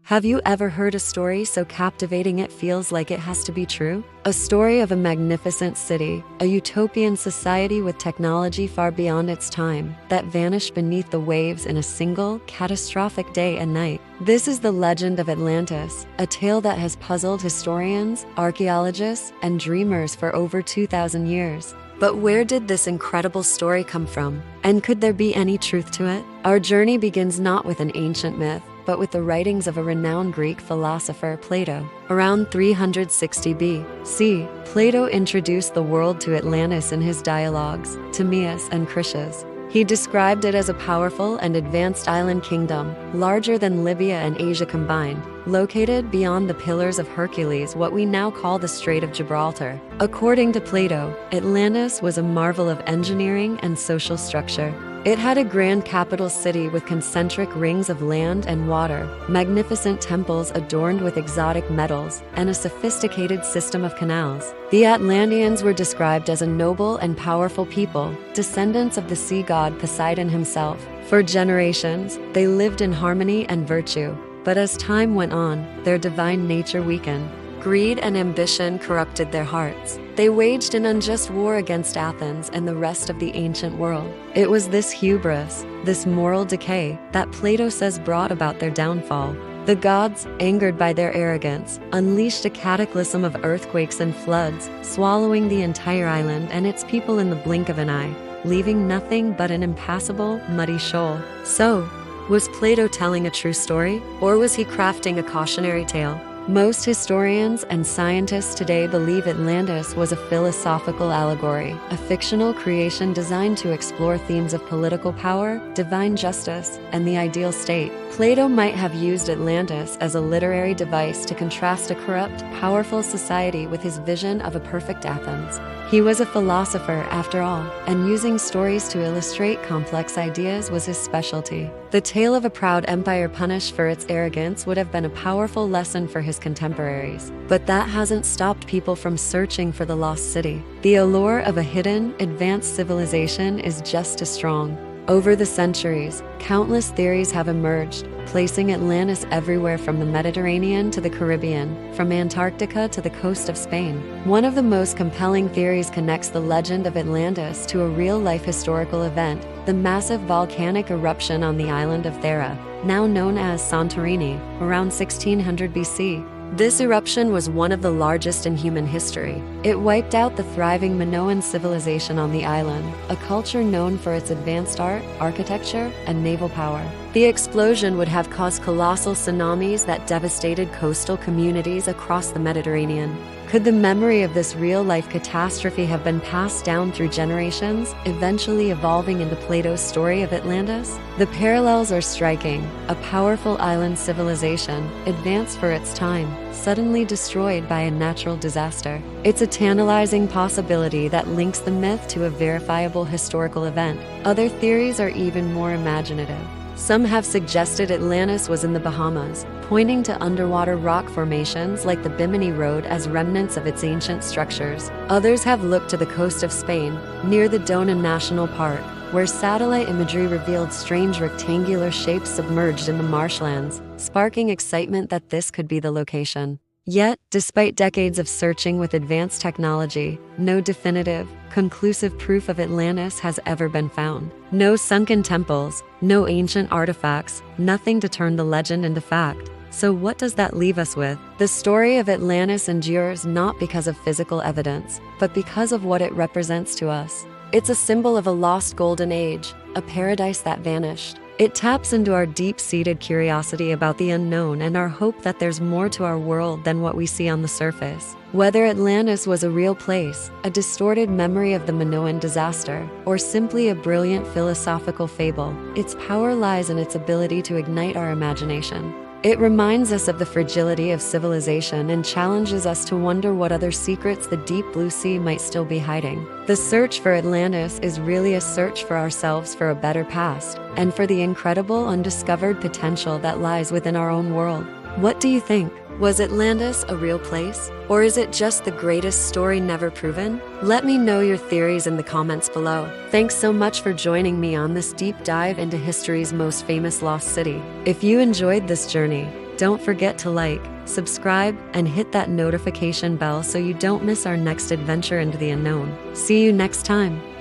Have you ever heard a story so captivating it feels like it has to be true? A story of a magnificent city, a utopian society with technology far beyond its time, that vanished beneath the waves in a single, catastrophic day and night. This is the legend of Atlantis, a tale that has puzzled historians, archaeologists, and dreamers for over 2,000 years. But where did this incredible story come from? And could there be any truth to it? Our journey begins not with an ancient myth, but with the writings of a renowned Greek philosopher, Plato. Around 360 B.C., Plato introduced the world to Atlantis in his dialogues, Timaeus and Critias. He described it as a powerful and advanced island kingdom, larger than Libya and Asia combined, located beyond the Pillars of Hercules, what we now call the Strait of Gibraltar. According to Plato, Atlantis was a marvel of engineering and social structure. It had a grand capital city with concentric rings of land and water, magnificent temples adorned with exotic metals, and a sophisticated system of canals. The Atlanteans were described as a noble and powerful people, descendants of the sea god Poseidon himself. For generations, they lived in harmony and virtue, but as time went on, their divine nature weakened. Greed and ambition corrupted their hearts. They waged an unjust war against Athens and the rest of the ancient world. It was this hubris, this moral decay, that Plato says brought about their downfall. The gods, angered by their arrogance, unleashed a cataclysm of earthquakes and floods, swallowing the entire island and its people in the blink of an eye, leaving nothing but an impassable, muddy shoal. So, was Plato telling a true story, or was he crafting a cautionary tale? Most historians and scientists today believe Atlantis was a philosophical allegory, a fictional creation designed to explore themes of political power, divine justice, and the ideal state. Plato might have used Atlantis as a literary device to contrast a corrupt, powerful society with his vision of a perfect Athens. He was a philosopher, after all, and using stories to illustrate complex ideas was his specialty. The tale of a proud empire punished for its arrogance would have been a powerful lesson for his contemporaries. But that hasn't stopped people from searching for the lost city. The allure of a hidden, advanced civilization is just as strong. Over the centuries, countless theories have emerged, placing Atlantis everywhere from the Mediterranean to the Caribbean, from Antarctica to the coast of Spain. One of the most compelling theories connects the legend of Atlantis to a real-life historical event, the massive volcanic eruption on the island of Thera, now known as Santorini, around 1600 BC. This eruption was one of the largest in human history. It wiped out the thriving Minoan civilization on the island, a culture known for its advanced art, architecture, and naval power. The explosion would have caused colossal tsunamis that devastated coastal communities across the Mediterranean. Could the memory of this real-life catastrophe have been passed down through generations, eventually evolving into Plato's story of Atlantis? The parallels are striking. A powerful island civilization, advanced for its time, suddenly destroyed by a natural disaster. It's a tantalizing possibility that links the myth to a verifiable historical event. Other theories are even more imaginative. Some have suggested Atlantis was in the Bahamas, pointing to underwater rock formations like the Bimini Road as remnants of its ancient structures. Others have looked to the coast of Spain, near the Dona National Park, where satellite imagery revealed strange rectangular shapes submerged in the marshlands, sparking excitement that this could be the location. Yet, despite decades of searching with advanced technology, no definitive, conclusive proof of Atlantis has ever been found. No sunken temples, no ancient artifacts, nothing to turn the legend into fact. So what does that leave us with? The story of Atlantis endures not because of physical evidence, but because of what it represents to us. It's a symbol of a lost golden age, a paradise that vanished. It taps into our deep-seated curiosity about the unknown and our hope that there's more to our world than what we see on the surface. Whether Atlantis was a real place, a distorted memory of the Minoan disaster, or simply a brilliant philosophical fable, its power lies in its ability to ignite our imagination. It reminds us of the fragility of civilization and challenges us to wonder what other secrets the deep blue sea might still be hiding. The search for Atlantis is really a search for ourselves, for a better past, and for the incredible undiscovered potential that lies within our own world. What do you think? Was Atlantis a real place? Or is it just the greatest story never proven? Let me know your theories in the comments below. Thanks so much for joining me on this deep dive into history's most famous lost city. If you enjoyed this journey, Don't forget to like, subscribe, and hit that notification bell so you don't miss our next adventure into the unknown. See you next time.